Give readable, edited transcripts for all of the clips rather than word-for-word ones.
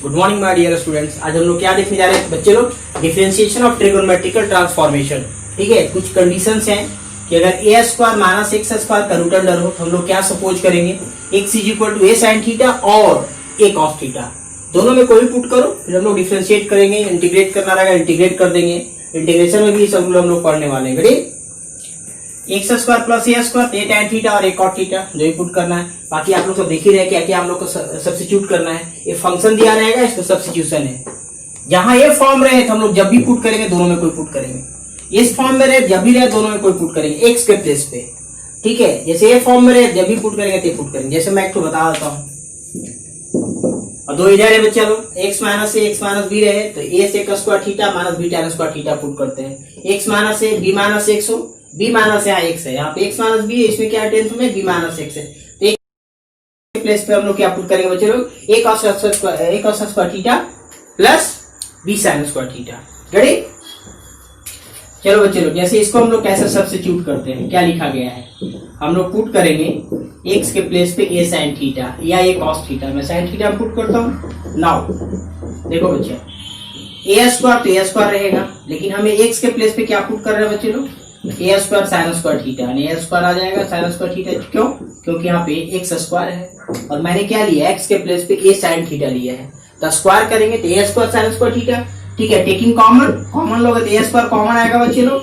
Good morning my dear students. आज हम लोग क्या देखने जा रहे हैं बच्चे लोग? Differentiation of trigonometrical transformation. ठीक है, कुछ कंडीशंस हैं कि अगर a square minus x square का रूट अंडर हो तो हम लोग क्या सपोज करेंगे, x is equal to a sine theta और ए कॉस थीटा, दोनों में कोई पुट करो, फिर हम लोग डिफरेंशिएट करेंगे। इंटीग्रेट करना रहेगा, इंटीग्रेट कर देंगे। इंटीग्रेशन में भी सब लोग हम लोग पढ़ने वाले हैं। एक्स स्क्वायर प्लस ए स्क्वायर, ए टैन थीटा और ए कॉट थीटा जो ही पुट करना है। बाकी आप लोग तो देख ही रहे क्या क्या हम लोग को सब्स्टिट्यूट करना है। ये फंक्शन दिया रहेगा, इसको सब्स्टिट्यूशन है। जहां ये फॉर्म रहे तो हम लोग जब भी पुट करेंगे दोनों में कोई पुट करेंगे। इस फॉर्म में रहे जब भी रहे दोनों में कोई पुट करेंगे एक्स के प्लेस पे। ठीक है, जैसे ये फॉर्म में रहे जब भी पुट करेंगे तो पुट करेंगे। जैसे मैं एक तो बता देता हूँ, और दो इधर है बच्चा लोग, x minus a x minus b रहे तो a sec square theta minus b tan square theta put करते हैं। X minus a b minus x हो, बी माइनस यहाँ एक्स है, यहाँ पे एक्स माइनस बी है, इसमें क्या टेंस में बी माइनस एक्स है। तो एक प्लेस पे हम लोग क्या पुट करेंगे बच्चे लोग, a cos square theta plus b sine square theta. Ready? चलो बच्चे लोग, जैसे इसको हम लोग कैसे सब्स्टिट्यूट करते हैं, क्या लिखा गया है, हम लोग पुट करेंगे एक्स के प्लेस पे ए साइन थीटा या ए कॉस थीटा। मैं साइन थीटा पुट करता हूँ। नाउ देखो बच्चे, ए स्क्वायर तो ए स्क्वायर रहेगा, लेकिन हमें एक्स के प्लेस पे क्या पुट कर रहे हैं बच्चे लोग, ए स्क्वायर साइन स्क्वायर थीटा, यानी ए स्क्वायर आ जाएगा साइन स्क्वायर थीटा। क्यों? क्योंकि यहाँ पे एक्स स्क्वायर है और मैंने क्या लिया, एक्स के प्लेस पे ए साइन थीटा लिया है। तो स्क्वायर करेंगे तो ए स्क्वायर साइन स्क्वायर थीटा। ठीक है, टेकिंग कॉमन लोग तो ए स्क्वायर कॉमन आएगा बच्चे लोग,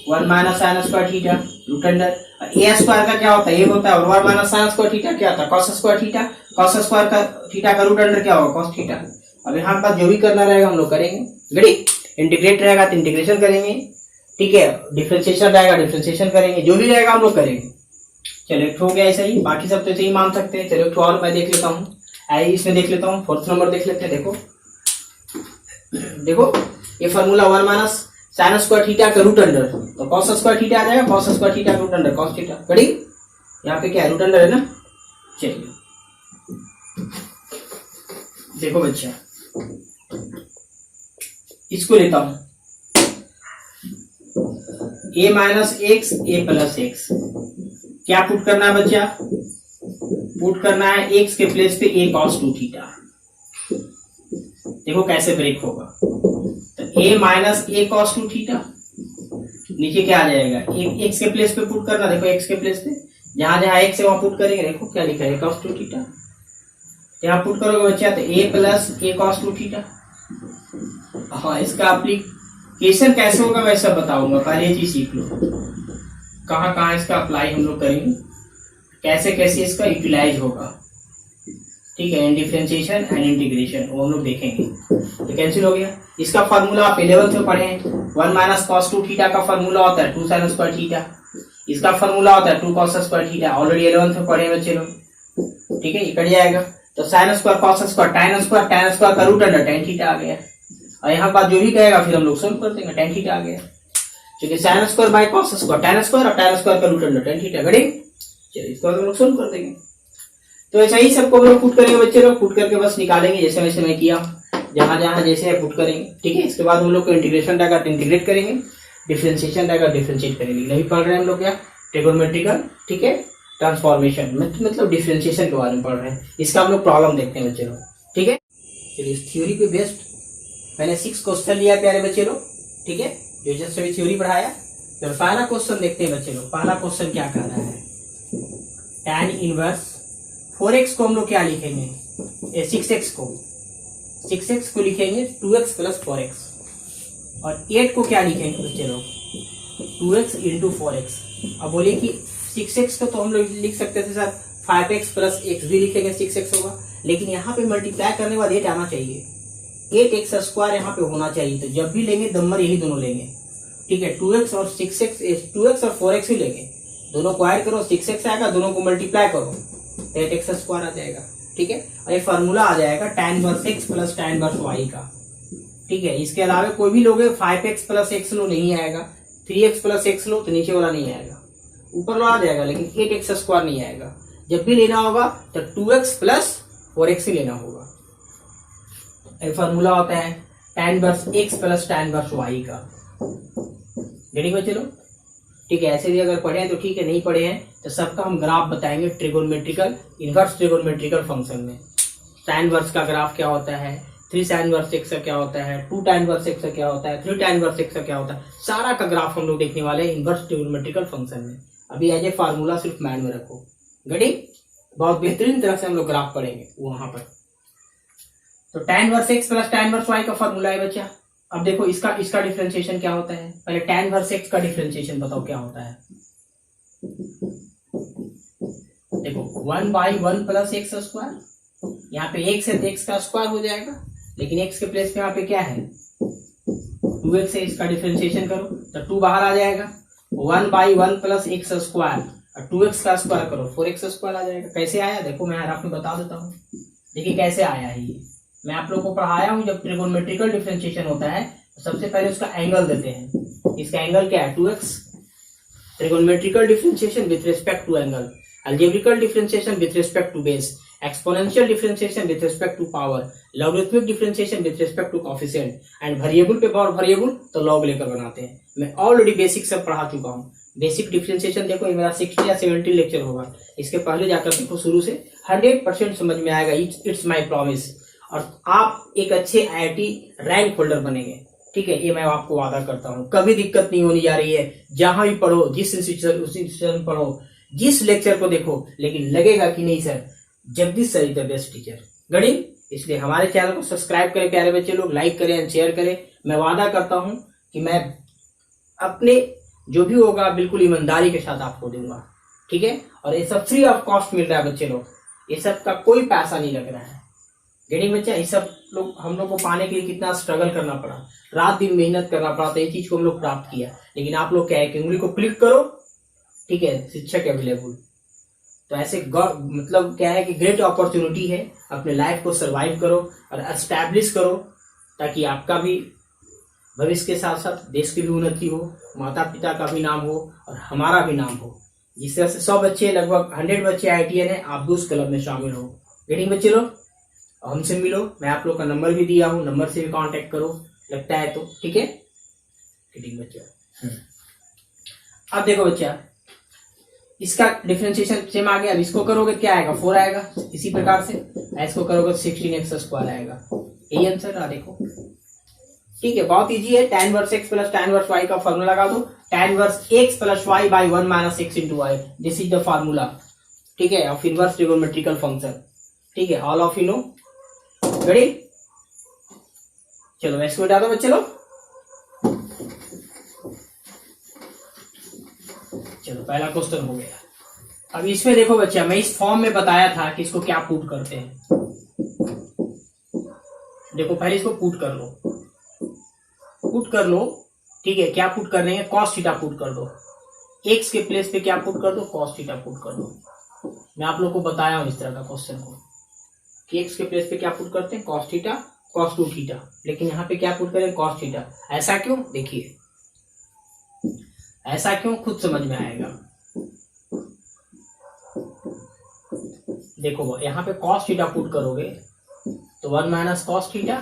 1 minus sine square theta root under. A square का क्या होता है, ये होता है, और 1 माइनस साइन स्क्वायर थीटा क्या होता है, cos square theta. Cos square का थीटा का रूट अंडर क्या होगा, कॉस थीटा। अब यहाँ पर जो भी करना रहेगा हम लोग करेंगे। रेडी? इंटीग्रेट रहेगा तो इंटीग्रेशन करेंगे। ठीक है, डिफरेंशिएशन रहेगा डिफरेंशिएशन करेंगे, जो भी रहेगा हम लोग करेंगे। चलो एक हो गया ऐसा ही, बाकी सब तो सही मान सकते हैं। चलो एक और मैं देख लेता हूँ, इसमें देख लेता हूँ, 4th नंबर देख लेते हैं। देखो ये formula 1 minus sine square theta का रूट अंडर, तो कॉस स्क्वायर थीटा आ जाएगा, कॉस स्क्वायर थीटा का root under cos theta. Ready? यहाँ पे क्या है, रूट अंडर है ना। चलिए देखो बच्चा, इसको लेता हूं ए माइनस एक्स ए प्लस एक्स। क्या पुट करना है बच्चा, पुट करना है एक्स के प्लेस पे ए कॉस 2 थीटा। देखो कैसे ब्रेक होगा, तो ए माइनस ए कॉस 2 थीटा, नीचे क्या आ जाएगा, एक्स के प्लेस पे पुट करना। देखो एक्स के प्लेस पे जहां जहां एक्स है वहां पुट करेंगे। देखो क्या लिखा है, कॉस 2 थीटा। यहाँ पुट करोगे बच्चा तो ए प्लस ए कॉस 2 थीटा। हाँ, इसका एप्लीकेशन कैसे होगा मैं सब बताऊंगा, पहले ये चीज सीख लो। कहाँ कहाँ इसका अप्लाई हम लोग करेंगे, कैसे कैसे इसका यूटिलाइज होगा। ठीक है, डिफरेंशिएशन एंड इंटीग्रेशन वो हम लोग देखेंगे। तो कैंसिल हो गया। इसका फॉर्मूला आप 11th में पढ़े हैं। 1 माइनस कॉस 2 थीटा का फॉर्मूला होता है 2 साइन स्क्वायर थीटा। इसका फॉर्मूला होता है 2 cos square theta, already 11th में पढ़े हैं बच्चे लोग। ठीक है, ये कट जाएगा तो sine square cos square tan square का रूट अंडर टैन थीटा आ गया। और यहाँ पर जो भी कहेगा फिर हम लोग सोल्व कर देंगे, टैन थीटा आ गया। क्योंकि sine square by cos square tan square और टैन स्क्वायर का रूट अंडर टैन थीटा। घड़ी चलिए इसको हम लोग सोल्व कर देंगे। तो ऐसा ही सबको हम लोग पुट करेंगे बच्चे लोग, पुट करके बस निकालेंगे जैसे वैसे मैं किया, जहां जहां जैसे है पुट करेंगे। ठीक है, इसके बाद हम लोग को इंटीग्रेशन रहेगा तो इंटीग्रेट करेंगे, डिफरेंशिएशन रहेगा डिफरेंशिएट करेंगे। नहीं पढ़ रहे हैं हम लोग क्या, ट्रिगोनोमेट्रिकल, ठीक है, ट्रांसफॉर्मेशन मतलब डिफरेंशिएशन के बारे में पढ़ रहे हैं। इसका हम लोग प्रॉब्लम देखते हैं बच्चे लोग। ठीक है, चलिए इस थ्योरी पे बेस्ड मैंने 6 क्वेश्चन लिया प्यारे बच्चे लोग। ठीक है, जो जस्ट अभी थ्योरी पढ़ाया। तो पहला क्वेश्चन देखते हैं बच्चे लोग। पहला क्वेश्चन क्या कह रहा है, टैन इनवर्स 4x को हम लोग क्या लिखेंगे, 6x को लिखेंगे 2x प्लस 4x, और 8 को क्या लिखेंगे बच्चे लोग, 2x इंटू 4x। अब बोलिए कि 6x को तो हम लोग लिख सकते थे सर 5x प्लस x भी लिखेंगे 6x होगा, लेकिन यहाँ पे मल्टीप्लाई करने के बाद 8 आना चाहिए, 8x स्क्वायर यहाँ पे होना चाहिए। तो जब भी लेंगे नंबर यही दोनों लेंगे। ठीक है, 2x और 6x, 2x और 4x ही लेंगे, दोनों को ऐड करो 6x आएगा, दोनों को मल्टीप्लाई करो 8x स्क्वायर आ जाएगा। ठीक है, और ये फॉर्मूला आ जाएगा tan inverse x plus tan inverse y का। ठीक है, इसके अलावा कोई भी लोगे 5x प्लस x लो नहीं आएगा, 3x प्लस x लो तो नीचे वाला नहीं आएगा, ऊपर वाला आ जाएगा, लेकिन 8x स्क्वायर नहीं आएगा। जब भी लेना होगा तो 2x प्लस 4x ही लेना होगा। ये फॉर्मूला होता है tan inverse x plus tan inverse y का। रेडी बच्चे लोग? ठीक है, ऐसे भी अगर पढ़े हैं तो ठीक है, नहीं पढ़े हैं तो सबका हम ग्राफ बताएंगे ट्रिगोनोमेट्रिकल, इनवर्स ट्रिगोनोमेट्रिकल फंक्शन में। tan इनवर्स का ग्राफ क्या होता है, 3 tan इनवर्स x का क्या होता है, 2 tan इनवर्स x का क्या होता है, 3 tan इनवर्स x का क्या होता है, सारा का ग्राफ हम लोग देखने वाले हैं इनवर्स ट्रिगोनोमेट्रिकल फंक्शन में। अभी एज ए फार्मूला सिर्फ माइंड में रखो, गड़ी बहुत बेहतरीन तरह से हम लोग ग्राफ पढ़ेंगे वहां पर। तो tan inverse x plus tan inverse y का फॉर्मूला है बच्चा। अब देखो इसका डिफरेंशिएशन क्या होता है, पहले tan इनवर्स x का डिफरेंशिएशन बताओ क्या होता है। देखो 1/1 प्लस एक्स स्क्वायर, यहाँ पे x है तो x का स्क्वायर हो जाएगा, लेकिन x के प्लेस पे यहाँ पे क्या है 2x है, इसका डिफरेंशिएशन करो तो 2 बाहर आ जाएगा, 1/1 प्लस एक्स स्क्वायर और 2x का स्क्वायर करो 4x स्क्वायर आ जाएगा। कैसे आया देखो मैं आपको बता देता हूँ, देखिए कैसे आया है ये। मैं आप लोगों को पढ़ाया हूँ जब ट्रिगोनोमेट्रिकल डिफरेंशिएशन होता है तो सबसे पहले उसका एंगल देते हैं। इसका एंगल क्या है 2x, trigonometrical differentiation with respect to angle, algebraical differentiation with respect to base, exponential differentiation with respect to power, logarithmic differentiation with respect to coefficient and variable पे और वेरिएबल तो लॉग लेकर बनाते हैं। मैं ऑलरेडी बेसिक सब पढ़ा चुका हूँ। बेसिक डिफरेंशिएशन देखो ये मेरा 60 या 70 लेक्चर होगा, इसके पहले जाकर देखो शुरू से 100% समझ में आएगा, इट्स माय प्रॉमिस। और आप एक अच्छे IIT रैंक होल्डर बनेंगे, ठीक है, ये मैं आपको वादा करता हूँ। कभी दिक्कत नहीं होने जा रही है, जहां भी पढ़ो जिस इंस्टीट्यूशन में पढ़ो जिस लेक्चर को देखो, लेकिन लगेगा कि नहीं sir Jagdish sir is the best teacher गणी। इसलिए हमारे चैनल को सब्सक्राइब करें प्यारे बच्चे लोग, लाइक करें एंड शेयर करें। मैं वादा करता हूं कि मैं अपने जो भी होगा बिल्कुल ईमानदारी के साथ आपको दूंगा, ठीक है। और ये सब फ्री ऑफ कॉस्ट मिल रहा है बच्चे लोग, ये सब का कोई पैसा नहीं लग रहा है गणित बच्चा। ये सब लोग हम लोग को पाने के लिए कितना स्ट्रगल करना पड़ा, रात दिन मेहनत करना पड़ा, तो ये चीज को हम लोग प्राप्त किया। लेकिन आप लोग क्या है कि उंगली को क्लिक करो, ठीक है, शिक्षक अवेलेबल। तो ऐसे मतलब क्या है कि ग्रेट अपॉर्चुनिटी है, अपने लाइफ को सरवाइव करो और एस्टैब्लिश करो, ताकि आपका भी भविष्य के साथ साथ देश की भी उन्नति हो, माता पिता का भी नाम हो और हमारा भी नाम हो। जिस तरह से 100 बच्चे लगभग 100 बच्चे IITian है, आप भी उस क्लब में शामिल हो। गेटिंग बच्चे लोग हमसे मिलो, मैं आप लोग का नंबर भी दिया हूँ, नंबर से भी कांटेक्ट करो लगता है तो, ठीक है। गेटिंग बच्चा अब देखो बच्चा इसका डिफरेंशिएशन सेम आ गया। अब इसको करोगे क्या आएगा 4 आएगा, इसी प्रकार से इसको करोगे 16x स्क्वायर आएगा। यही आंसर आ देखो, ठीक है, बहुत इजी है। tan inverse x plus tan inverse y का फॉर्मूला लगा दो, tan inverse x plus y by 1 minus x into y, this is the formula, ठीक है, ऑफ इनवर्स ट्रिगोनोमेट्रिकल फंक्शन, ठीक है, all of you know. Ready, चलो इसको हटा दो बच्चे लोग। चलो पहला क्वेश्चन हो गया। अब इसमें देखो बच्चा, मैं इस फॉर्म में बताया था कि इसको क्या पुट करते हैं। देखो पहले इसको पुट कर लो, ठीक है। क्या पुट कर रहे हैं, कॉस थीटा पुट कर दो, एक्स के प्लेस पे क्या पुट कर दो, कॉस थीटा पुट कर दो। मैं आप लोग को बताया हूं इस तरह का क्वेश्चन को कि एक्स के प्लेस पे क्या पुट करते हैं, कॉस थीटा कॉस 2 थीटा, लेकिन यहाँ पे क्या पुट करें, कॉस थीटा। ऐसा क्यों, देखिए ऐसा क्यों, खुद समझ में आएगा। देखो यहाँ पे कॉस थीटा पुट करोगे तो 1 minus cos theta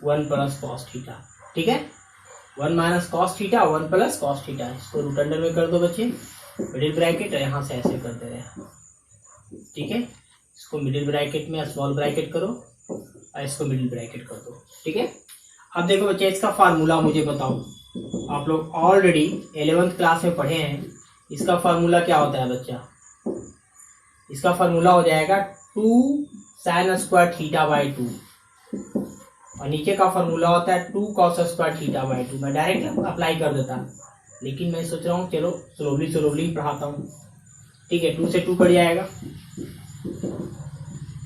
1 plus cos theta, ठीक है, 1 minus cos theta 1 plus cos theta. इसको रूट अंडर में कर दो बच्चे, मिडिल ब्रैकेट, और यहाँ से ऐसे कर दे रहे हैं, ठीक है। इसको मिडिल ब्रैकेट में स्मॉल ब्रैकेट करो और इसको मिडिल ब्रैकेट कर दो, ठीक है। अब देखो बच्चे इसका फार्मूला मुझे बताओ, आप लोग ऑलरेडी 11th क्लास में पढ़े हैं। इसका फार्मूला क्या होता है बच्चा, इसका फार्मूला हो जाएगा 2 sin स्क्वायर थीटा बाई 2, और नीचे का फार्मूला होता है 2 cos स्क्वायर थीटा बाई 2। मैं डायरेक्ट अप्लाई कर देता, लेकिन मैं सोच रहा हूँ चलो स्लोली पढ़ाता हूँ, ठीक है। 2 से 2 कट जाएगा।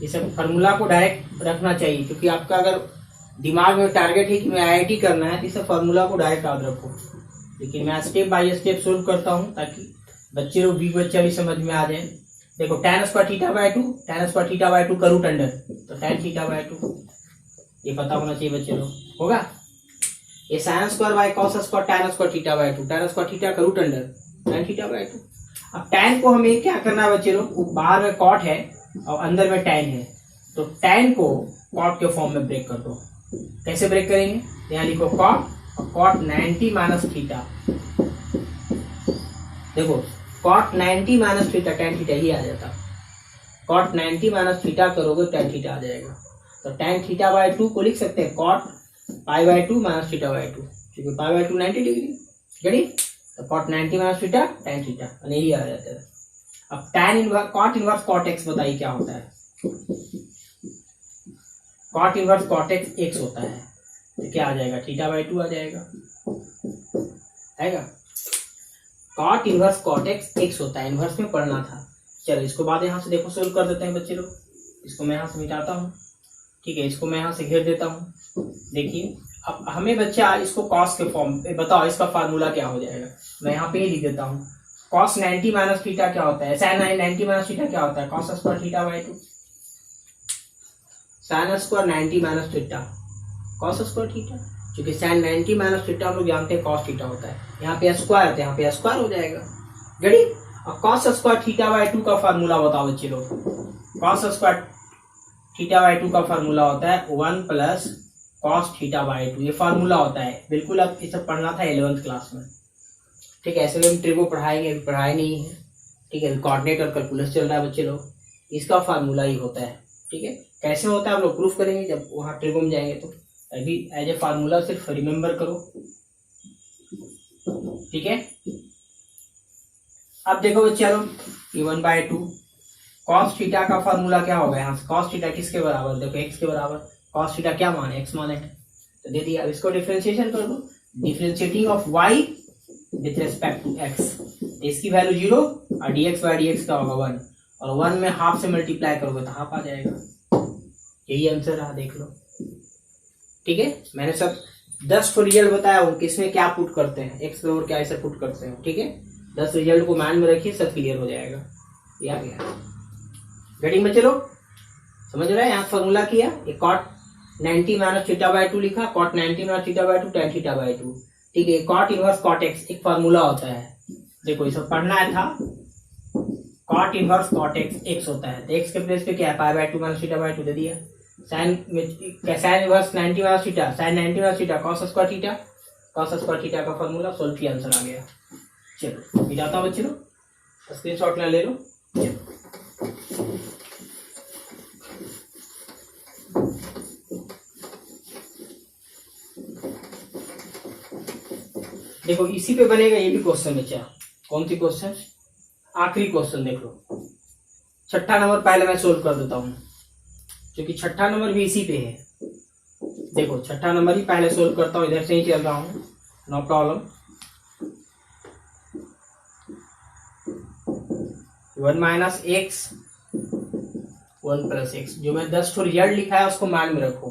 इस फार्मूला को डायरेक्ट रखना चाहिए, क्योंकि आपका अगर दिमाग में टारगेट है कि मैं IIT करना है तो इस फार्मूला को डायरेक्ट याद रखो। लेकिन मैं स्टेप बाय स्टेप सोल्व करता हूँ ताकि बच्चे लोग वीक बच्चा भी समझ में आ जाए। देखो tan square theta by 2, tan square theta by 2 का रूट अंडर, तो tan थीटा बाय 2 ये पता होना चाहिए बच्चे लोग, होगा। ये sin square by cos square tan square theta by 2, tan square theta का root under tan theta by 2। अब tan को हमें क्या करना है बच्चे लोग, बाहर में cot है और अंदर में tan है, तो tan को cot के फॉर्म में ब्रेक कर दो। कैसे ब्रेक करेंगे, यहाँ लिखो cot और cot 90 माइनस थीटा। देखो cot 90 minus theta tan theta ही आ जाता, cot 90 माइनस थीटा करोगे tan थीटा आ जाएगा। तो tan थीटा बाय 2 को लिख सकते हैं cot pi by 2 minus theta by 2, क्योंकि पाई बाय 2 90 डिग्री, रेडी। तो cot 90 minus theta tan theta, और यही आ जाता है। अब tan inverse cot inverse cot x बताइए क्या होता है। cot inverse cot x x होता है, तो क्या आ जाएगा, थीटा बाय 2 आ जाएगा, आएगा। cot inverse cot x x होता है, इनवर्स में पढ़ना था। चलो इसको बाद यहाँ से देखो सोल्व कर देते हैं बच्चे लोग। इसको मैं यहाँ से मिटाता हूँ, ठीक है, इसको मैं यहाँ से घेर देता हूँ। देखिए अब हमें बच्चा इसको कॉस के फॉर्म पे बताओ, इसका फार्मूला क्या हो जाएगा। मैं यहाँ पे ही लिख देता हूँ, कॉस 90 माइनस थीटा क्या होता है, साइन 90 माइनस थीटा क्या होता है, cos square theta by 2, sine square 90 minus theta cos square theta, क्योंकि साइन 90 माइनस थीटा हम लोग जानते हैं कॉस थीटा होता है, यहाँ पे स्क्वायर है, यहाँ पे स्क्वायर हो जाएगा, रेडी। अब कॉस स्क्वायर थीटा बाय 2 का फार्मूला बताओ बच्चे लोग। कॉस स्क्वायर थीटा बाय 2 का फार्मूला होता है 1 प्लस कॉस थीटा बाय 2, ये फार्मूला होता है। बिल्कुल अब ये सब पढ़ना था 11th क्लास में, ठीक है। ऐसे हम ट्रिगो पढ़ाएंगे, अभी पढ़ाए नहीं है, ठीक है। कोऑर्डिनेट और कैलकुलस चल रहा है बच्चे लोग, इसका फार्मूला ही होता है, ठीक है। कैसे होता है हम लोग प्रूफ करेंगे जब वहाँ ट्रिगो में जाएंगे। तो अभी एज ए फार्मूला सिर्फ रिमेम्बर करो, ठीक है। अब देखो बच्चे लोग, ये 1/2 कॉस थीटा का फार्मूला क्या होगा, यहाँ से कॉस थीटा किसके बराबर, देखो x के बराबर। कॉस थीटा क्या माने, x माने है, तो दे दिया। अब इसको डिफरेंशिएशन कर दो, differentiating of y with respect to x, इसकी वैल्यू 0 और dx बाय dx का होगा 1, और 1 में हाफ से मल्टीप्लाई करोगे तो हाफ आ जाएगा। यही आंसर रहा, देख लो, ठीक है। मैंने सब 10 को रिजल्ट बताया हूँ किसमें क्या पुट करते हैं, एक्स बराबर क्या ऐसे पुट करते हैं, ठीक है। 10 रिजल्ट को माइंड में रखिए, सब क्लियर हो जाएगा। ये आ गया, गेटिंग बच्चे लोग, समझ रहे हैं। यहाँ फॉर्मूला किया, ये कॉट 90 माइनस थीटा बाय 2 लिखा, cot 90 minus theta by 2 tan theta by 2, ठीक है। कॉट इनवर्स कॉट एक्स एक फार्मूला होता है, देखो ये सब पढ़ना है था। Cot inverse cot x x होता है, तो एक्स के प्लेस पे क्या है, pi by 2 minus theta by 2 दे दिया। Sine inverse 90 minus theta, sine 90 minus theta cos square theta, cos square theta का फार्मूला, सोल्व किया, आंसर आ गया। चलो मिटाता हूँ बच्चे लोग, स्क्रीनशॉट ले लो। देखो इसी पे बनेगा ये भी क्वेश्चन बच्चा। कौन सी क्वेश्चन, आखिरी क्वेश्चन देख लो। छठा नंबर पहले मैं सोल्व कर देता हूं, क्योंकि छठा नंबर भी इसी पे है। देखो छठा नंबर ही पहले सोल्व करता हूं, इधर से ही चल रहा हूं, no problem. 1 minus x 1 plus x, जो मैं 10 को रिजल्ट लिखा है उसको माइंड में रखो,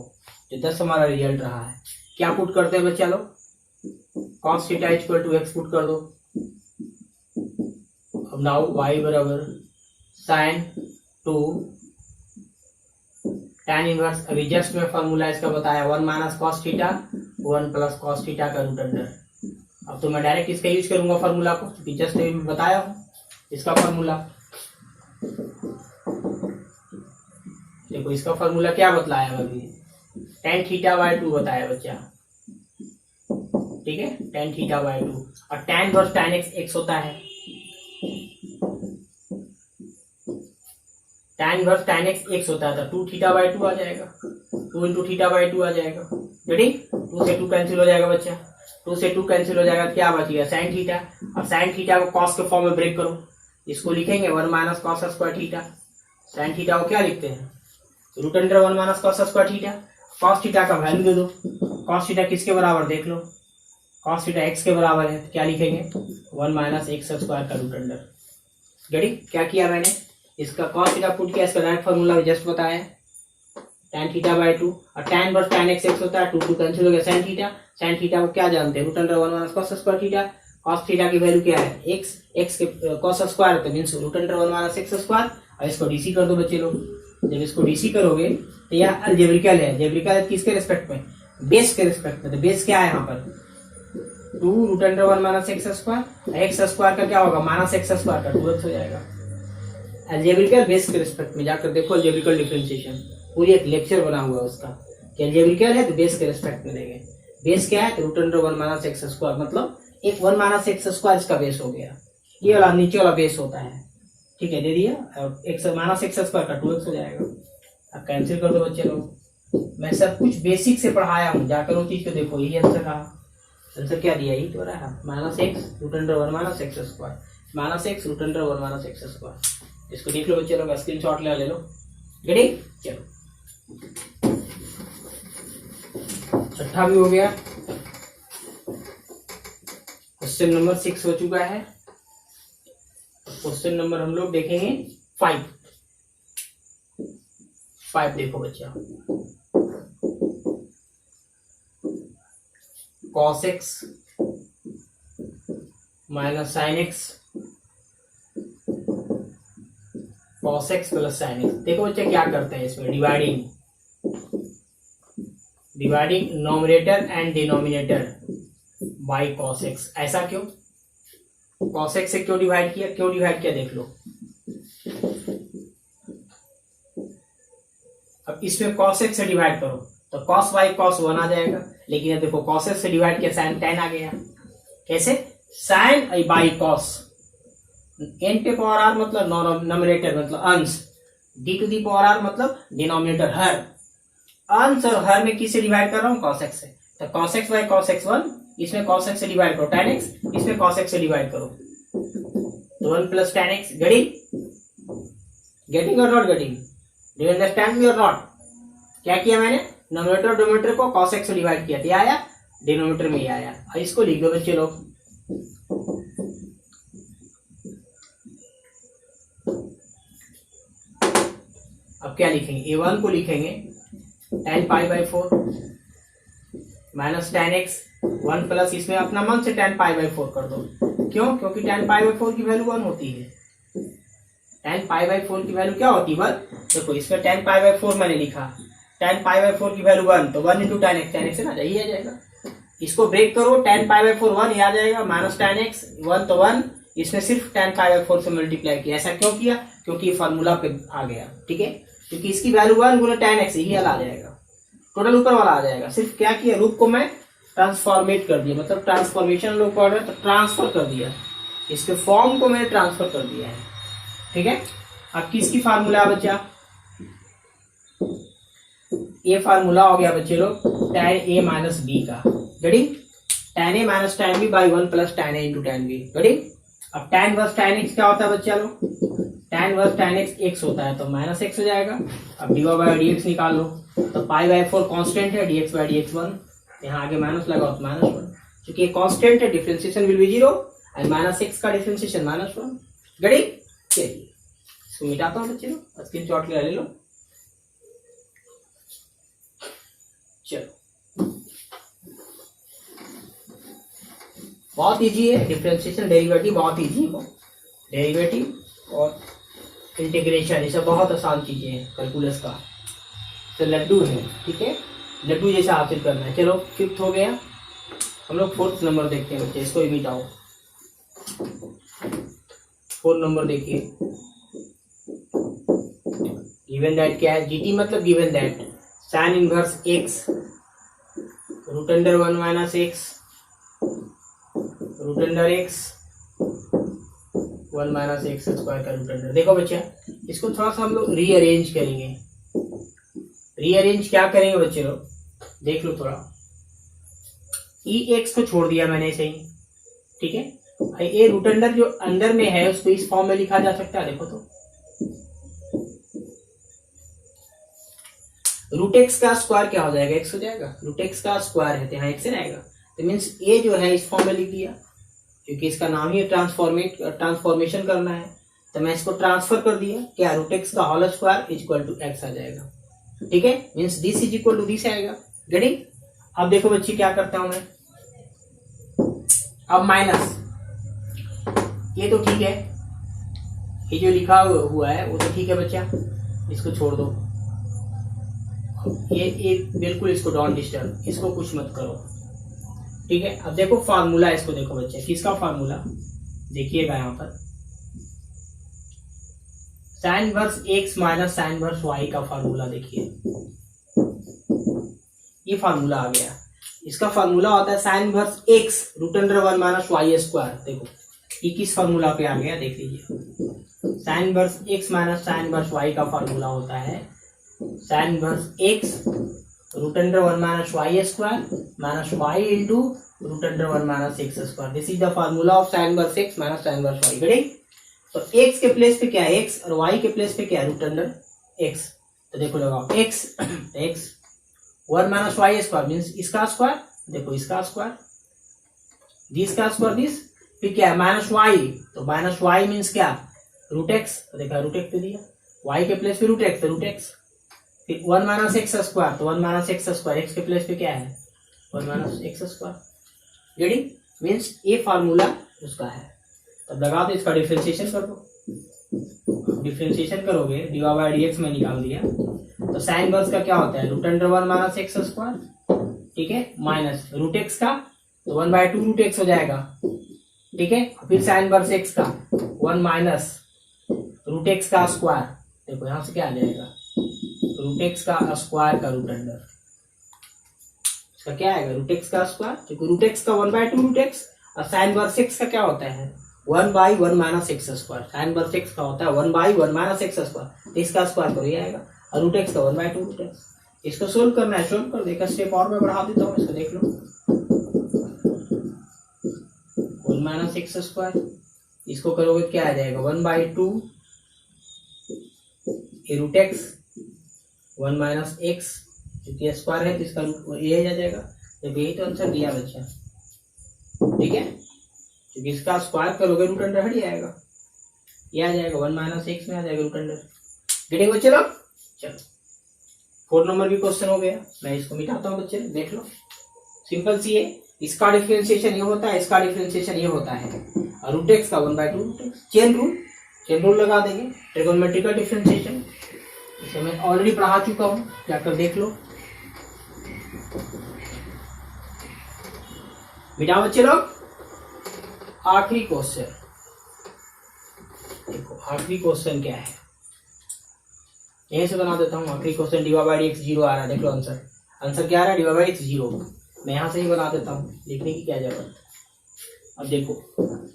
जो 10 हमारा रिजल्ट रहा है। क्या पुट करते हैं बच्चा लोग, cos theta equal to x put कर दो। अब नाउ y बराबर साइन 2 tan इनवर्स, अभी जस्ट में फॉर्मूला इसका बताया 1 minus cos theta 1 plus cos theta का रूट अंडर। अब तो मैं डायरेक्ट इसका यूज करूंगा फॉर्मूला को, क्योंकि जस्ट में बताया हूं इसका फॉर्मूला। देखो इसका फॉर्मूला क्या बतलाया अभी, tan थीटा बाय 2 बताया बच्चा, ठीक है, tan थीटा बाय 2, और tan verse tan x x होता है, tan verse tan x x होता है, तो 2 थीटा बाय 2 आ जाएगा, 2 इंटू थीटा बाय 2 आ जाएगा, रेडी। 2 से 2 कैंसिल हो जाएगा बच्चा, 2 से 2 कैंसिल हो जाएगा, क्या बचेगा sin थीटा, और sin थीटा को cos के फॉर्म में ब्रेक करो, इसको लिखेंगे 1 minus cos square theta. sin theta को क्या लिखते हैं, root under 1 minus cos square theta. cos theta का वैल्यू दे दो, cos थीटा किसके बराबर देख लो, cos थीटा x के बराबर है, तो क्या लिखेंगे 1 माइनस एक्स स्क्वायर का रूट अंडर, रेडी। क्या किया मैंने, इसका cos थीटा पुट किया, इसका डायरेक्ट फॉर्मूला जस्ट बताया tan थीटा बाय 2, और tan verse tan x x होता है, 2 2 कैंसिल हो गया, sin थीटा को क्या जानते हैं, root under 1 minus cos square theta. cos theta की वैल्यू क्या है, x के cos स्क्वायर तो means root under 1 minus x square, और इसको डीसी कर दो बच्चे लोग। जब इसको डीसी करोगे तो यह अलजेब्रिकल है, अलजेब्रिकल किसके रिस्पेक्ट में, बेस के रिस्पेक्ट में, तो बेस क्या है यहाँ पर 2 root under 1 minus x square, x square का क्या होगा माइनस एक्स स्क्वायर का 2x हो जाएगा। अलजेब्रिकल बेस के रिस्पेक्ट में जाकर देखो, अलजेब्रिकल डिफरेंशिएशन पूरी एक लेक्चर बना हुआ है उसका, कि अलजेब्रिकल है तो बेस के रिस्पेक्ट में लेंगे। बेस क्या है, root under 1 minus x square, मतलब एक 1 माइनस एक्स स्क्वायर इसका बेस हो गया, ये वाला नीचे वाला बेस होता है, ठीक है, दे दिया। एक्स माइनस एक्स स्क्वायर का 2x हो जाएगा। अब कैंसिल कर दो बच्चे लोग, मैं सब कुछ बेसिक से पढ़ाया हूँ, जाकर उस चीज को देखो। यही आंसर रहा। आंसर क्या दिया, यही तो रहा, minus x root under one minus x square, minus x root under one minus x square. इसको देख लो बच्चे लोग, स्क्रीन शॉट ले लो। रेडी, चलो छठा भी हो गया। क्वेश्चन नंबर 6 हो चुका है। क्वेश्चन नंबर हम लोग देखेंगे 5। देखो बच्चा, cos x minus sine x, cos x plus sine x. देखो बच्चा क्या करते हैं इसमें, dividing nominator and denominator by cos x। ऐसा क्यों, cos x से क्यों डिवाइड किया, देख लो। अब इसमें cos x से डिवाइड करो तो cos y cos 1 आ जाएगा, लेकिन अब देखो cos x से डिवाइड किया sin tan आ गया। कैसे, sin बाई cos, n पे पावर r मतलब नोमिनेटर मतलब अंश, d to the power r मतलब डिनोमिनेटर हर। अंश और हर में किससे डिवाइड कर रहा हूँ, cos x से। तो cos x by cos x 1, इसमें cos x से डिवाइड करो tan x, इसमें cos x से डिवाइड करो तो 1 प्लस tan x। गेटिंग और not getting, do you understand me और नॉट। क्या किया मैंने, नोमिनेटर और डिनोमिनेटर को cos x से डिवाइड किया, क्या आया, डिनोमिनेटर में ही आया। और इसको लिख दो बच्चे लोग, अब क्या लिखेंगे, a1 को लिखेंगे tan pi by 4 minus tan x 1 plus, इसमें अपना मन से tan पाई बाई 4 कर दो। क्यों, क्योंकि tan पाई बाई 4 की वैल्यू 1 होती है। tan पाई बाई 4 की वैल्यू क्या होती है, 1। देखो इसमें tan पाई बाई 4 मैंने लिखा, tan पाई बाई 4 की वैल्यू 1, तो 1 इंटू tan x ना यही आ जाएगा। इसको ब्रेक करो, tan पाई बाई 4 1 आ जाएगा, माइनस tan x 1 तो 1, इसमें सिर्फ tan पाई बाई 4 से मल्टीप्लाई किया। ऐसा क्यों किया, क्योंकि फार्मूला पे आ गया, ठीक है, क्योंकि इसकी वैल्यू 1 गुना tan x यही आ जाएगा, टोटल ऊपर वाला आ जाएगा। सिर्फ क्या किया, रूप को मैं ट्रांसफॉर्मेट कर दिया, मतलब ट्रांसफॉर्मेशन लोग पढ़ रहे हैं तो ट्रांसफर कर दिया, इसके फॉर्म को मैंने ट्रांसफर कर दिया है, ठीक है। अब किसकी फार्मूला है बच्चा, ये फार्मूला हो गया बच्चे लोग tan a माइनस बी का। Ready, tan a minus tan b by 1 plus tan a into tan b। Ready, अब tan वर्स tan x क्या होता है बच्चा लोग, tan verse tan x x होता है तो माइनस x हो जाएगा। अब dy बाई dx निकाल लो, तो पाई बाई 4 कॉन्स्टेंट है, dx बाई dx 1, यहाँ आगे माइनस लगाओ तो माइनस 1, क्योंकि कॉन्स्टेंट है differentiation will be 0 and minus x का डिफरेंशिएशन माइनस 1। रेडी, चलिए इसको मिटाता हूँ बच्चे लोग, स्क्रीन शॉट ले लो। चलो बहुत इजी है, डिफरेंशिएशन डेरिवेटिव बहुत इजी है, डेरिवेटिव और इंटीग्रेशन ये सब बहुत आसान चीजें हैं कैलकुलस का। तो लड्डू है, ठीक है, लड्डू जैसा हासिल करना है। चलो 5th हो गया, हम लोग 4th नंबर देखते हैं बच्चे, इसको भी मिटाओ। 4 नंबर देखिए, गिवन दैट क्या है, जीटी मतलब given that sine inverse x root under 1 minus x root under x 1 minus x square का रूट अंडर। देखो बच्चा, इसको थोड़ा सा हम लोग रीअरेंज करेंगे। रीअरेंज क्या करेंगे बच्चे लोग, देख लो थोड़ा, ई एक्स को छोड़ दिया मैंने ऐसे ही, ठीक है। ये रूट अंडर जो अंदर में है उसको इस फॉर्म में लिखा जा सकता है, देखो तो रूट एक्स का स्क्वायर क्या हो जाएगा, एक्स हो जाएगा। रूट एक्स का स्क्वायर है तो यहाँ एक्स रहेगा, तो मीन्स ये जो है इस फॉर्म में लिख दिया, क्योंकि इसका नाम ही ट्रांसफॉर्मेशन करना है, तो मैं इसको ट्रांसफर कर दिया, क्या रूट एक्स का whole square equal to x आ जाएगा, ठीक है, means this is equal to this आएगा। रेडी, अब देखो बच्चे क्या करता हूं मैं, अब माइनस, ये तो ठीक है, ये जो लिखा हुआ है वो तो ठीक है बच्चा, इसको छोड़ दो, ये बिल्कुल इसको डोंट डिस्टर्ब, इसको कुछ मत करो, ठीक है। अब देखो फार्मूला, इसको देखो बच्चे, किसका फार्मूला देखिएगा यहाँ पर, sine verse x minus sine verse y का फार्मूला देखिए, ये फार्मूला आ गया। इसका फार्मूला होता है sine verse x root under 1 minus y square. देखो ये किस फार्मूला पे आ गया, देख लीजिए, sine verse x minus sine verse y का फार्मूला होता है sine verse x root under 1 minus y square minus y into root under 1 minus x square. This is the formula of sine inverse x minus sine inverse y. Correct. तो x के place पे क्या है x और Y के place पे क्या है रूट अंडर एक्स। तो देखो लगाओ x 1 minus y square means इसका स्क्वायर, देखो इसका स्क्वायर, दिस का स्क्वायर दिस, फिर क्या है माइनस वाई, तो माइनस वाई मीन्स क्या रूट एक्स, तो देखा रूट एक्स दे दिया, वाई के प्लेस पे रूट एक्स तो रूट एक्स, फिर 1 माइनस एक्स स्क्वायर तो 1 माइनस एक्स स्क्वायर, एक्स के प्लेस पे क्या है 1 minus x square. Getting means ये फार्मूला उसका है। तब लगा दो इसका डिफरेंशिएशन कर दो, डिफरेंशिएशन करोगे डीवाई बाई डी एक्स में निकाल दिया तो साइन इनवर्स का क्या होता है root under 1 minus x square, ठीक है, माइनस रूट एक्स का तो 1/2 रूट एक्स हो जाएगा, ठीक है, फिर साइन इनवर्स एक्स का 1 माइनस रूट एक्स का स्क्वायर, देखो यहां से क्या आ जाएगा रूट एक्स का स्क्वायर का रूट अंडर, इसका क्या आएगा रूट एक्स का स्क्वायर, क्योंकि रूट एक्स का 1/2 रूट एक्स और साइन इनवर्स एक्स का क्या होता है 1/1 minus x square, sign inverse x का होता है 1/1 माइनस एक्स स्क्वायर, तो इसका स्क्वायर करो ये आएगा, और रूट एक्स का 1/2 रूट एक्स। इसको सोल्व करना है, सोल्व कर देखा स्टेप और मैं बढ़ा देता हूँ, इसको देख लो 1 माइनस एक्स स्क्वायर, इसको करोगे क्या आ जाएगा 1/2 रूट एक्स 1 माइनस एक्स, क्योंकि स्क्वायर है तो इसका रूट ये आ जाएगा, जब यही तो आंसर दिया बच्चा, ठीक है, क्योंकि इसका स्क्वायर करोगे रूट अंडर हट जाएगा, ये आ जाएगा 1 माइनस एक्स में आ जाएगा रूट अंडर। गेटिंग बच्चे लोग, चलो 4 नंबर भी क्वेश्चन हो गया, मैं इसको मिटाता हूँ बच्चे देख लो, सिंपल सी है, इसका डिफरेंशिएशन ये होता है, इसका डिफरेंशिएशन ये होता है, और रूट एक्स का 1/2 रूट एक्स, चेन रूल लगा देंगे, ट्रिगोनोमेट्रिकल डिफरेंशिएशन, इसे मैं ऑलरेडी पढ़ा चुका हूँ, जाकर देख लो। बेटा बच्चे लोग आखिरी क्वेश्चन देखो, आखिरी क्वेश्चन क्या है, यहीं से बना देता हूँ आखिरी question, dy by d x 0 आ रहा है, देख लो आंसर, आंसर क्या आ रहा है डीवाई बाई डी एक्स 0, मैं यहां से ही बना देता हूँ, लिखने की क्या जरूरत। अब देखो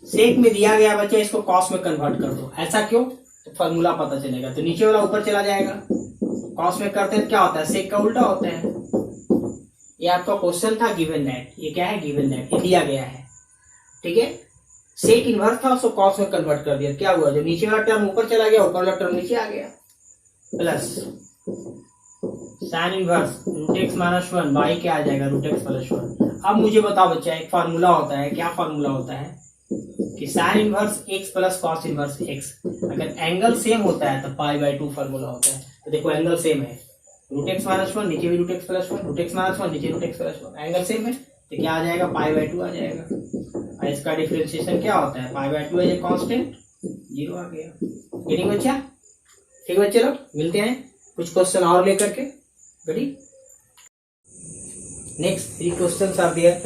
सेक में दिया गया बच्चा, इसको कॉस में कन्वर्ट कर दो, ऐसा क्यों, तो फॉर्मूला पता चलेगा, तो नीचे वाला ऊपर चला जाएगा, कॉस में करते हैं क्या होता है सेक का उल्टा होता है, ये आपका क्वेश्चन था गिवन दैट, ये क्या है गिवन दैट, ये दिया गया है, ठीक है, सेक इनवर्स था उसको कॉस में कन्वर्ट कर दिया, क्या हुआ जो नीचे वाला टर्म ऊपर चला गया ऊपर वाला टर्म नीचे आ गया, plus sine inverse root x minus 1 by क्या आ जाएगा रूट एक्स प्लस 1। अब मुझे बताओ बच्चा एक फार्मूला होता है, क्या फार्मूला होता है कि sine inverse x plus cos inverse x, अगर एंगल सेम होता है तो π/2 फार्मूला होता है, तो देखो एंगल सेम है, रूट एक्स माइनस 1 नीचे भी root x plus 1, root x minus 1 नीचे root x plus 1, angle same है तो क्या आ जाएगा π/2 आ जाएगा, और इसका डिफरेंशिएशन क्या होता है π/2 एज ए कांस्टेंट 0 आ गया। गेटिंग बच्चा, ठीक बच्चे लोग, मिलते हैं कुछ क्वेश्चन और लेकर के, ready, next 3 question are there,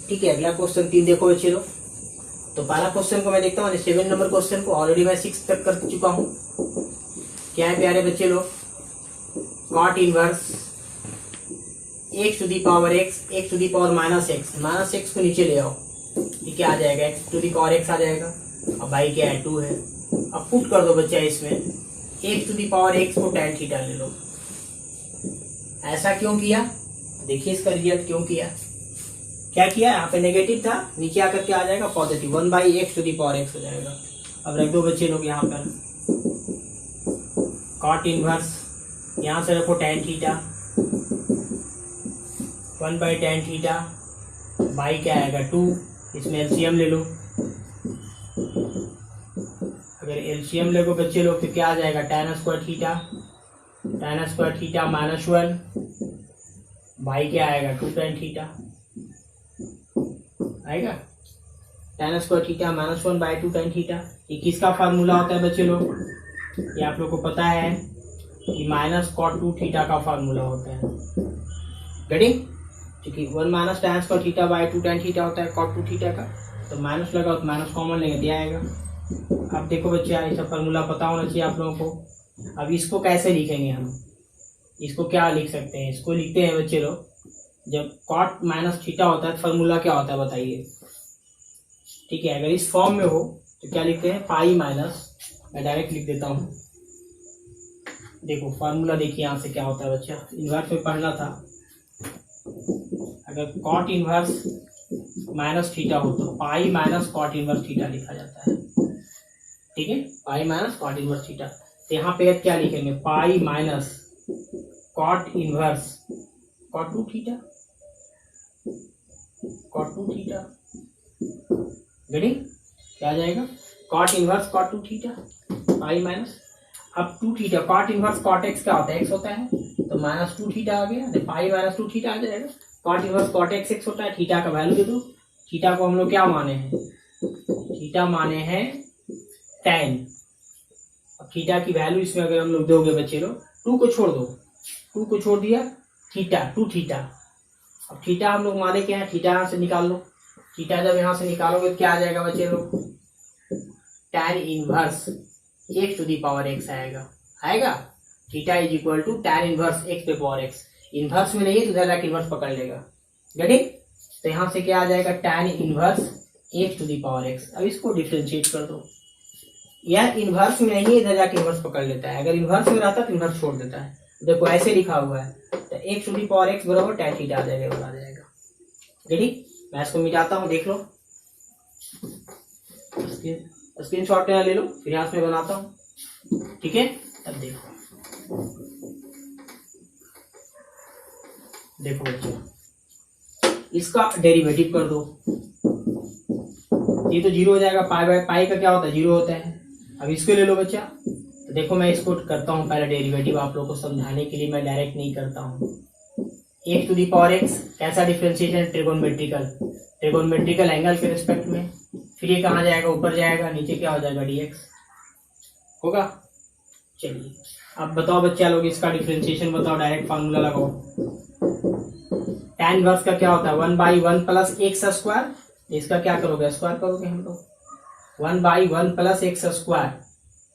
ठीक है, अगला क्वेश्चन 3 देखो बच्चे लोग, तो पहला क्वेश्चन को मैं देखता हूँ 7 नंबर क्वेश्चन को, ऑलरेडी मैं 6 तक कर चुका हूँ, क्या है प्यारे बच्चे लोग, cot inverse x to the power x, x to the power minus x को नीचे ले आओ, ये क्या आ जाएगा x to the power x आ जाएगा, अब भाई क्या है 2 है, अब पुट कर दो बच्चा इसमें x to the power x को tan थीटा ले लो, ऐसा क्यों किया, देखिए इसका रिजल्ट क्यों किया, क्या किया, यहाँ पे नेगेटिव था नीचे आकर क्या आ जाएगा positive, 1/x to the power x हो जाएगा। अब रख दो बच्चे लोग यहाँ पर कॉट इनवर्स, यहाँ से रखो tan theta 1/tan theta by क्या आएगा 2, इसमें एलसीएम ले लो, अगर एलसीएम ले लो बच्चे लोग तो क्या आ जाएगा tan square theta minus 1 by क्या आएगा 2tan थीटा आएगा, tan square theta minus 1 by 2tan theta, ये किसका फार्मूला होता है बच्चे लोग, ये आप लोग को पता है कि माइनस cot 2 थीटा का फार्मूला होता है, गेटिंग, क्योंकि 1 minus tan square theta by 2tan theta होता है cot 2 थीटा का, तो माइनस लगाओ तो माइनस कॉमन लेंगे दिया आएगा। अब देखो बच्चे ऐसा फार्मूला पता होना चाहिए आप लोगों को, अब इसको कैसे लिखेंगे हम, इसको क्या लिख सकते हैं, इसको लिखते हैं बच्चे लोग, जब कॉट माइनस थीटा होता है फार्मूला क्या होता है बताइए, ठीक है, अगर इस फॉर्म में हो तो क्या लिखते हैं पाई माइनस, मैं डायरेक्ट लिख देता हूँ, देखो फार्मूला देखिए यहाँ से क्या होता है बच्चा, इन्वर्स में पढ़ना था, अगर कॉट इनवर्स माइनस थीटा हो तो pi minus cot inverse theta लिखा जाता है। ठीक है, pi minus cot inverse theta. तो यहाँ पे क्या लिखेंगे, pi minus cot inverse cot two theta, cot two theta. Ready, क्या आ जाएगा, cot inverse cot two theta pi minus, अब two theta, cot inverse cot x क्या होता है, एक्स होता है, तो माइनस टू थीटा आ गया, तो पाई माइनस टू थीटा आ जाएगा। Cot inverse cot x x होता है, थीटा का वैल्यू दे दो। थीटा को हम लोग क्या माने हैं, थीटा माने हैं tan। अब थीटा की वैल्यू इसमें अगर हम लोग दोगे बच्चे लोग, टू को छोड़ दो, टू को छोड़ दिया, थीटा टू थीटा। अब थीटा हम लोग माने क्या है, थीटा यहाँ से निकाल लो। थीटा जब यहाँ से निकालोगे तो क्या आ जाएगा बच्चे लोग, tan inverse x to the power x आएगा, आएगा। Theta is equal to tan inverse x पे पावर एक्स। इनवर्स में नहीं है तो इधर जाके इनवर्स पकड़ लेगा। रेडी, तो यहाँ से क्या आ जाएगा, tan inverse x to the power x. अब इसको डिफरेंशिएट कर दो, यह इनवर्स में नहीं है, इधर जाके इनवर्स पकड़ लेता है। अगर इनवर्स में रहता तो इनवर्स छोड़ देता है। देखो ऐसे लिखा हुआ है, तो x to the power x बराबर tan थीटा आ जाएगा, बना जाएगा। रेडी, मैं इसको मिटाता हूँ, देख लो, स्क्रीनशॉट ले लो, फिर यहाँ से मैं बनाता हूँ। ठीक है, अब देखो, देखो बच्चों, इसका डेरिवेटिव कर दो, ये तो जीरो हो जाएगा। पाई बाय पाई का क्या होता है, जीरो होता है। अब इसको ले लो बच्चा, तो देखो मैं इसको करता हूँ पहले डेरिवेटिव, आप लोगों को समझाने के लिए मैं डायरेक्ट नहीं करता हूँ। X to the power x कैसा डिफरेंशिएशन, ट्रिगोनोमेट्रिकल, ट्रिगोनोमेट्रिकल एंगल के रिस्पेक्ट में। फिर ये कहाँ जाएगा, ऊपर जाएगा, नीचे क्या हो जाएगा, dx होगा। चलिए अब बताओ बच्चा लोग, इसका डिफरेंशिएशन बताओ, डायरेक्ट फार्मूला लगाओ। tan इनवर्स का क्या होता है, 1/1 प्लस एक्स स्क्वायर। इसका क्या करोगे, स्क्वायर करोगे हम लोग, 1/1 plus x square,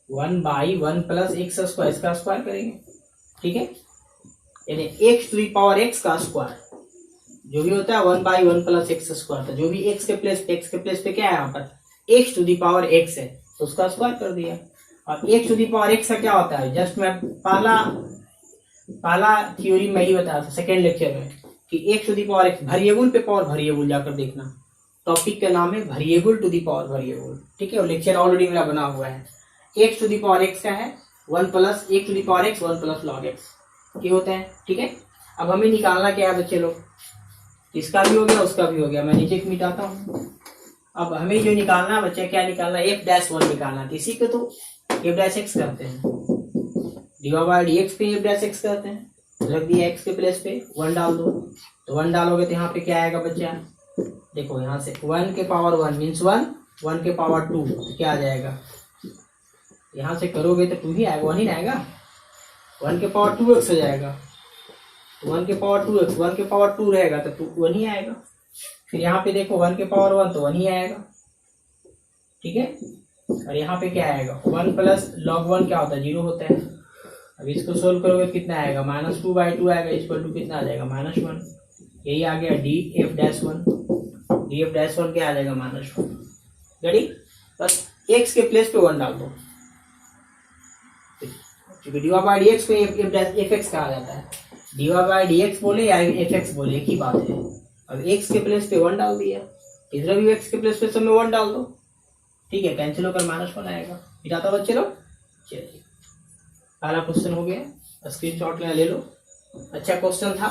1/1 plus x square, इसका स्क्वायर करेंगे। ठीक है, यानी x to the power x का स्क्वायर जो भी होता है 1/1 प्लस एक्स स्क्वायर। तो जो भी एक्स के प्लेस पे क्या है, यहाँ पर x to the power x है, तो उसका स्क्वायर कर दिया। और x to the power x का क्या होता है, जस्ट मैं पहला थ्योरी में ही बताया था सेकेंड लेक्चर में, कि x to the power x, variable पे पावर वेरिएबल, जाकर देखना, टॉपिक का नाम है variable to the power variable. ठीक है, वो लेक्चर ऑलरेडी मेरा बना हुआ है। X to the power x का है 1 plus x to the power x 1 plus log x, ये होता है। ठीक है, अब हमें निकालना क्या है बच्चे लोग, इसका भी हो गया, उसका भी हो गया, मैं नीचे मिटाता हूँ। अब हमें जो निकालना है बच्चे, क्या निकालना है, f'1 निकालना है। इसी को तो f'(x) करते हैं, dy/dx पे f'(x) करते हैं। रख दिया x के प्लेस पे, 1 डाल दो, तो 1 डालोगे तो यहाँ पे क्या आएगा बच्चा, देखो यहाँ से 1 के पावर 1 मीन्स 1, 1 के पावर 2 तो क्या आ जाएगा, यहाँ से करोगे तो 2 ही आएगा, 1 ही आएगा, 1 के पावर 2x हो जाएगा, 1 के पावर 2x, 1 के पावर 2 रहेगा तो 1 ही आएगा। फिर यहाँ पे देखो 1 के पावर 1 तो 1 ही आएगा। ठीक है, और यहाँ पे क्या आएगा, 1 प्लस लॉग 1 क्या होता है, 0 होता है। अब इसको सोल्व करोगे कितना आएगा, -2/2 आएगा, इक्वल टू कितना आ जाएगा, -1। यही आ गया df'1, df'1 क्या आ जाएगा, -1। रेडी, बस x के प्लेस पे 1 डाल दो, dy/dx को fx कहा जाता है। dy/dx बोले या fx बोले, एक ही बात है। अब x के प्लेस पे 1 डाल दिया, इधर भी x के प्लेस पे सब में 1 डाल दो। ठीक है, कैंसिल होकर -1 आएगा। मिटाता बच्चे लोग, चलिए पहला क्वेश्चन हो गया, स्क्रीनशॉट ले लो, अच्छा क्वेश्चन था।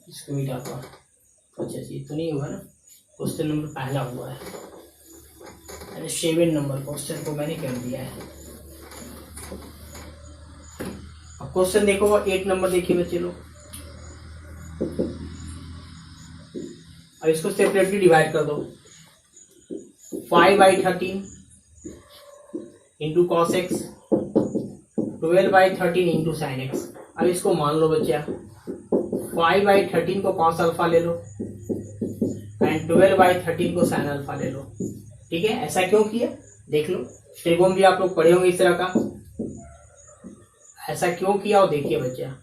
इसको मिटाता हूँ, अच्छा जी तो नहीं हुआ ना, क्वेश्चन नंबर पहला हुआ है, अरे 7 नंबर क्वेश्चन को मैंने कर दिया है। अब क्वेश्चन देखो, 8 नंबर देखिए बच्चे लोग। अब इसको सेपरेटली डिवाइड कर दो, 5/13 into cos x, 12/13 into sine x. अब इसको मान लो बच्चा, 5/13 को कॉस अल्फा ले लो एंड 12/13 को साइन अल्फा ले लो। ठीक है, ऐसा क्यों किया देख लो, ट्रिगोन भी आप लोग पढ़े होंगे इस तरह का। ऐसा क्यों किया और देखिए बच्चा,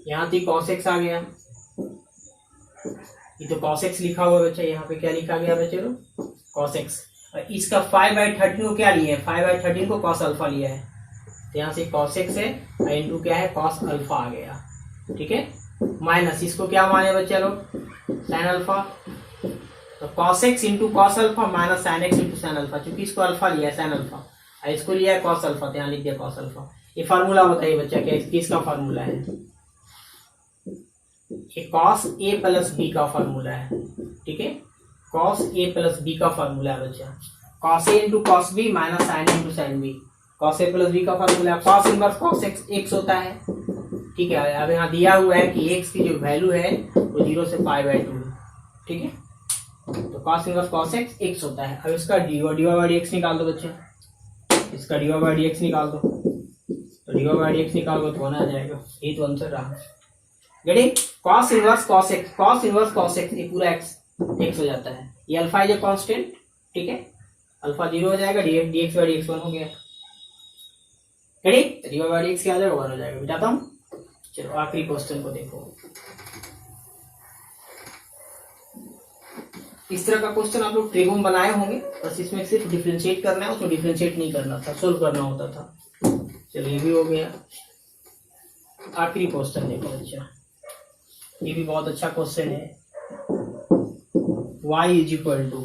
यहाँ थी कॉस एक्स आ गया, ये तो cos x लिखा हुआ बच्चा, यहाँ पे क्या लिखा गया बच्चे लोग, cos x। और इसका 5/13 को क्या लिया है, 5/13 को cos अल्फा लिया है, तो यहाँ से cos x है और इंटू क्या है cos अल्फा आ गया, ठीक है, माइनस इसको क्या माने बच्चे लोग sin अल्फा, तो cos x into cos alpha minus sin x into sin alpha, क्योंकि इसको अल्फा लिया है sin अल्फा और इसको लिया है cos अल्फा, तो यहाँ लिख दिया cos अल्फा। ये फार्मूला बताइए बच्चा क्या किसका फार्मूला है, ये cos a प्लस b का फार्मूला है, ठीक है, cos a प्लस b का फार्मूला है बच्चा, cos a into cos b minus sin into sin b, cos a plus b का फार्मूला है, cos इनवर्स cos x होता है, ठीक है। अब यहाँ दिया हुआ है कि x की जो वैल्यू है वो 0 से π/2, ठीक है, तो cos इनवर्स cos x होता है। अब इसका dy/dx निकाल दो बच्चे, इसका dy/dx निकाल दो, तो dy/dx निकाल दो तो होना आ जाएगा, ये तो आंसर रहा। Getting cos inverse cos x ये पूरा x हो जाता है, ये अल्फा इज अ कांस्टेंट, ठीक है, अल्फा 0 हो जाएगा, dx/dx 1 हो गया, गेटिंग dy/dx क्या आ जाएगा 1 हो जाएगा। बताता हूँ, चलो आखिरी क्वेश्चन को देखो। इस तरह का क्वेश्चन आप लोग ट्रिगोन बनाए होंगे, बस इसमें सिर्फ डिफरेंशिएट करना है, उसमें डिफरेंशिएट नहीं करना था, सोल्व करना होता था। चलो ये भी हो गया। आखिरी क्वेश्चन देखो बच्चा, ये भी बहुत अच्छा क्वेश्चन है। y is equal to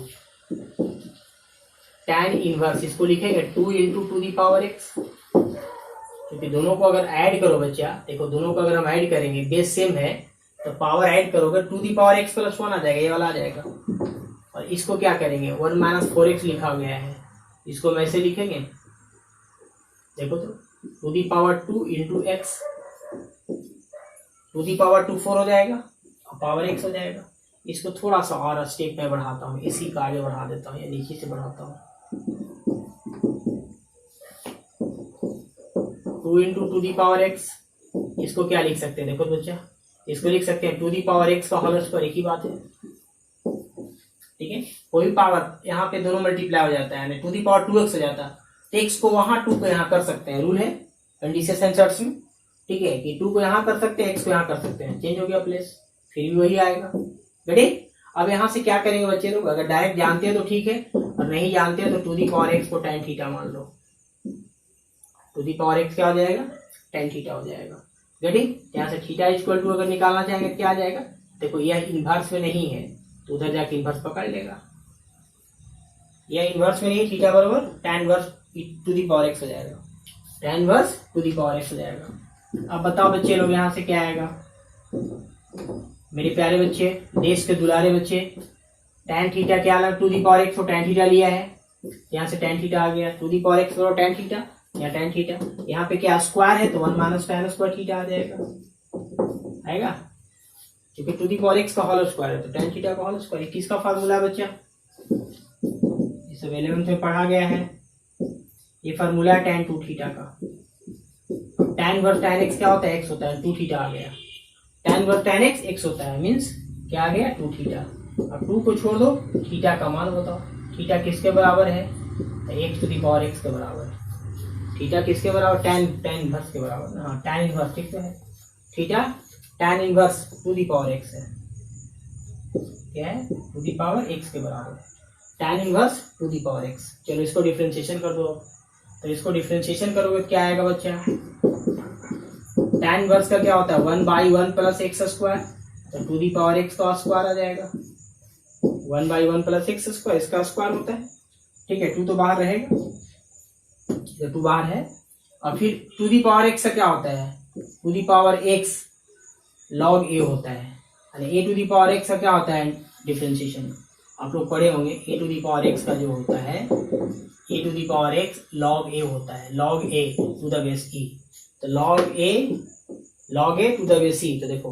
tan inverse, इसको लिखेंगे 2 into to the power x, क्योंकि दोनों को अगर ऐड करो बच्चा, देखो दोनों को अगर हम ऐड करेंगे, बेस सेम है तो पावर ऐड करोगे 2 दी पावर x प्लस 1 आ जाएगा, ये वाला आ जाएगा। और इसको क्या करेंगे 1 माइनस 4x लिखा गया है, इसको हम ऐसे लिखेंगे, देखो तो 2 the power 2 into x, 2 the power 2 4 हो जाएगा और पावर x हो जाएगा। इसको थोड़ा सा और स्टेप में बढ़ाता हूँ, इसी का आगे बढ़ा देता हूँ या नीचे से बढ़ाता हूँ, 2 into to the power x, इसको क्या लिख सकते हैं देखो बच्चा, इसको लिख सकते हैं 2 दी पावर x का होल स्क्वायर, एक ही बात है, ठीक है, कोई भी पावर यहाँ पे दोनों मल्टीप्लाई हो जाता है, यानी 2 दी पावर 2x हो जाता है, तो x को वहां 2 को यहाँ कर सकते हैं, रूल है कंडीशन एंसर्स में, ठीक है, कि 2 को यहाँ कर सकते हैं, x को यहाँ कर सकते हैं, चेंज हो गया प्लेस, फिर भी वही आएगा। रेडी, अब यहाँ से क्या करेंगे बच्चे लोग, अगर डायरेक्ट जानते हैं तो ठीक है, और नहीं जानते हैं तो 2 दी पावर x को tan थीटा मान लो, 2 दी पावर x क्या हो जाएगा tan थीटा हो जाएगा। रेडी, यहाँ से थीटा इक्वल टू अगर निकालना चाहेंगे क्या आ जाएगा, देखो यह इनवर्स में नहीं है तो उधर जाके इनवर्स पकड़ लेगा, यह इनवर्स में नहीं, थीटा बराबर tan inverse to the power x हो जाएगा, tan inverse to the power x हो जाएगा। अब बताओ बच्चे लोग यहाँ से क्या आएगा, मेरे प्यारे बच्चे, देश के दुलारे बच्चे, tan थीटा क्या अलग 2 दी पावर x को tan थीटा लिया है, यहाँ से tan थीटा आ गया, 2 दी पावर x और tan थीटा या tan थीटा, यहाँ पे क्या स्क्वायर है तो 1 माइनस tan स्क्वायर थीटा आ जाएगा, आएगा, क्योंकि 2 दी पावर x का होल स्क्वायर है तो tan थीटा का होल स्क्वायर। किसका फार्मूला है बच्चा, ये सब 11th में पढ़ा गया है, ये फार्मूला है tan 2 थीटा का। tan इनवर्स tan x क्या होता है, x होता है, 2 थीटा आ गया, tan inverse tan x x होता है, मींस क्या आ गया 2 थीटा। अब 2 को छोड़ दो, थीटा का मान बताओ, थीटा किसके बराबर है, x to the power x के बराबर है, थीटा किसके बराबर tan इनवर्स के बराबर, हाँ tan इनवर्स, ठीक है, theta tan inverse to the power x है, क्या है 2 दी पावर x के बराबर है, tan inverse to the power x। चलो इसको डिफरेंशिएशन कर दो, तो इसको डिफरेंशिएशन करोगे क्या आएगा बच्चा, tan इनवर्स का क्या होता है 1/1 प्लस एक्स स्क्वायर, तो 2 दी पावर x का स्क्वायर आ जाएगा, 1/1 प्लस एक्स स्क्वायर इसका स्क्वायर होता है, ठीक है, 2 तो बाहर रहेगा, तो 2 बाहर है, और फिर 2 दी पावर x का क्या होता है 2 the power x log a होता है, यानी a to the power x का क्या होता है डिफरेंशिएशन, आप लोग पढ़े होंगे, a to the power x का जो होता है a to the power x log a होता है, log a to the base e, तो log a to the base e, तो देखो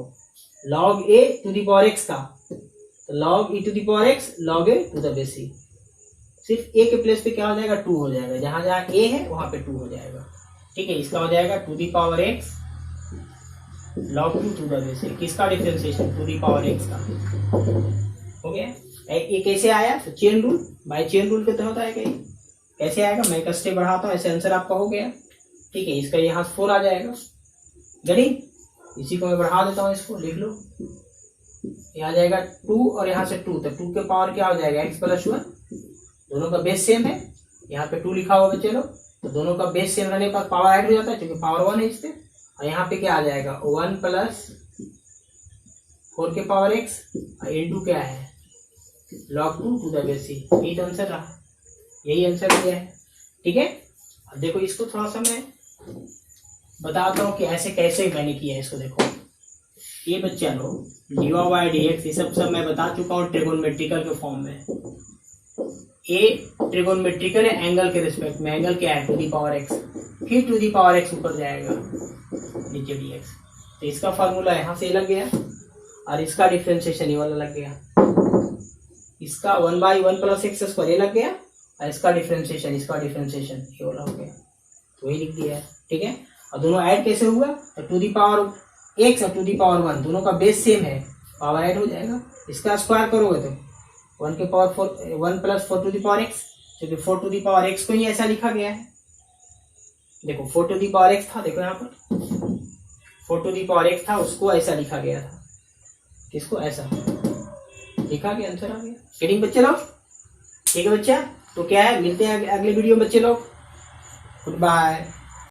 log a to the power x का, तो log e to the power x log a to the base e, सिर्फ a के place पे क्या हो जाएगा 2 हो जाएगा, जहां जहां a है वहां पे 2 हो जाएगा, ठीक है, इसका हो जाएगा 2 the power x log 2 to the base e, किसका डिफरेंशिएशन 2 दी पावर x का, हो गया। ये कैसे आया, तो chain rule, by chain rule के तहत आएगा, कैसे आएगा, मैं एक स्टेप बढ़ाता हूँ, ऐसे आंसर आपका हो गया, ठीक है, इसका यहाँ 4 आ जाएगा, गड़ी इसी को मैं बढ़ा देता हूँ, इसको लिख लो, ये आ जाएगा 2 और यहाँ से 2, तो 2 के पावर क्या हो जाएगा x प्लस 1, दोनों का बेस सेम है, यहाँ पे 2 लिखा हुआ बच्चे लोग, तो दोनों का बेस सेम रहने पर पावर ऐड हो जाता है, क्योंकि पावर 1 है इस पे। और यहाँ पे क्या आ जाएगा 1 प्लस 4 के पावर x इंटू क्या है log 2 to the base c। यही तो आंसर रहा, यही आंसर दिया है। ठीक है, अब देखो इसको थोड़ा सा मैं बताता हूँ कि ऐसे कैसे मैंने किया है इसको। देखो ये बच्चा लो dy/dx ये सब मैं बता चुका हूँ ट्रिगोनोमेट्रिकल के फॉर्म में। ए ट्रिगोनोमेट्रिकल है एंगल के रिस्पेक्ट में, एंगल क्या है टू दी पावर x, फिर टू दी पावर x ऊपर जाएगा नीचे dx। तो इसका फार्मूला यहाँ से लग गया और इसका डिफरेंशिएशन ये वाला लग गया। इसका 1/1 प्लस एक्स स्क्वायर ये लग गया और इसका डिफरेंशिएशन ये वाला हो गया। तो वही लिख दिया है। ठीक है, और दोनों ऐड कैसे हुआ, तो टू दी पावर x और टू दी पावर 1 दोनों का बेस सेम है, पावर ऐड हो जाएगा। इसका स्क्वायर करोगे तो 1 के power 4 1 plus 4 to the power x, क्योंकि 4 टू दी पावर x को ही ऐसा लिखा गया है। देखो 4 टू दी पावर x था, देखो यहाँ पर 4 टू दी पावर x था, उसको ऐसा लिखा गया था, किसको ऐसा लिखा गया, आंसर आ गया। गेटिंग बच्चे लोग? ठीक है बच्चा, तो क्या है, मिलते हैं अगले वीडियो में बच्चे लोग। Good bye.